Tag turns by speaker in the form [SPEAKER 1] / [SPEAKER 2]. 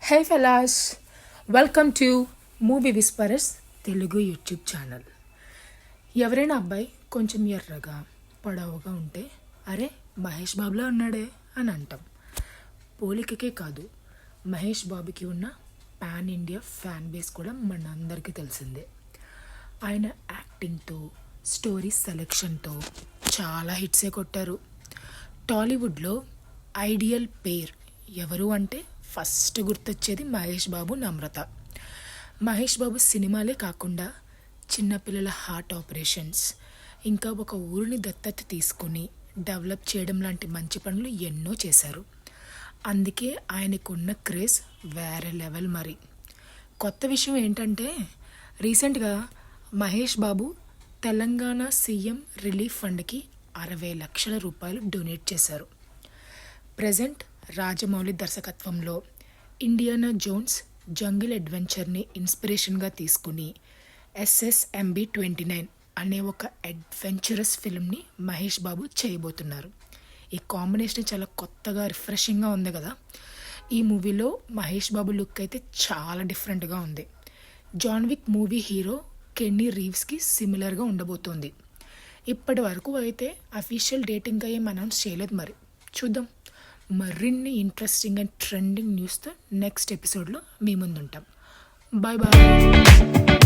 [SPEAKER 1] Hey fellas, welcome to movie whisperers Telugu YouTube channel. ఎవరైనా అబ్బాయి కొంచెం ఎర్రగా పొడవుగా ఉంటే అరే మహేష్ బాబులో ఉన్నాడే అని అంటాం. పోలికకే కాదు, మహేష్ బాబుకి ఉన్న పాన్ ఇండియా ఫ్యాన్ బేస్ కూడా మనందరికీ తెలిసిందే. ఆయన యాక్టింగ్తో, స్టోరీ సెలెక్షన్తో చాలా హిట్సే కొట్టారు. టాలీవుడ్లో ఐడియల్ పేర్ ఎవరు అంటే ఫస్ట్ గుర్తొచ్చేది మహేష్ బాబు, నమ్రత. మహేష్ బాబు సినిమాలే కాకుండా చిన్నపిల్లల హార్ట్ ఆపరేషన్స్, ఇంకా ఒక ఊరిని దత్తత తీసుకొని డెవలప్ చేయడం లాంటి మంచి పనులు ఎన్నో చేశారు. అందుకే ఆయనకున్న క్రేజ్ వేరే లెవెల్. మరి కొత్త విషయం ఏంటంటే రీసెంట్గా మహేష్ బాబు తెలంగాణ సీఎం రిలీఫ్ ఫండ్కి 60 లక్షల రూపాయలు డొనేట్ చేశారు. ప్రజెంట్ రాజమౌళి దర్శకత్వంలో ఇండియానా జోన్స్ జంగిల్ అడ్వెంచర్ని ఇన్స్పిరేషన్గా తీసుకుని SSMB29 అనే ఒక అడ్వెంచరస్ ఫిల్మ్ని మహేష్ బాబు చేయబోతున్నారు. ఈ కాంబినేషన్ చాలా కొత్తగా రిఫ్రెషింగ్గా ఉంది కదా. ఈ మూవీలో మహేష్ బాబు లుక్ అయితే చాలా డిఫరెంట్గా ఉంది. John Wick movie hero Kenny రీవ్స్కి సిమిలర్గా ఉండబోతోంది. ఇప్పటి వరకు అయితే అఫీషియల్ డేట్ ఇంకా ఏం అనౌన్స్ చేయలేదు. మరి చూద్దాం. మరిన్ని ఇంట్రెస్టింగ్ అండ్ ట్రెండింగ్ న్యూస్తో నెక్స్ట్ ఎపిసోడ్లో మీ ముందుంటాం. Bye bye.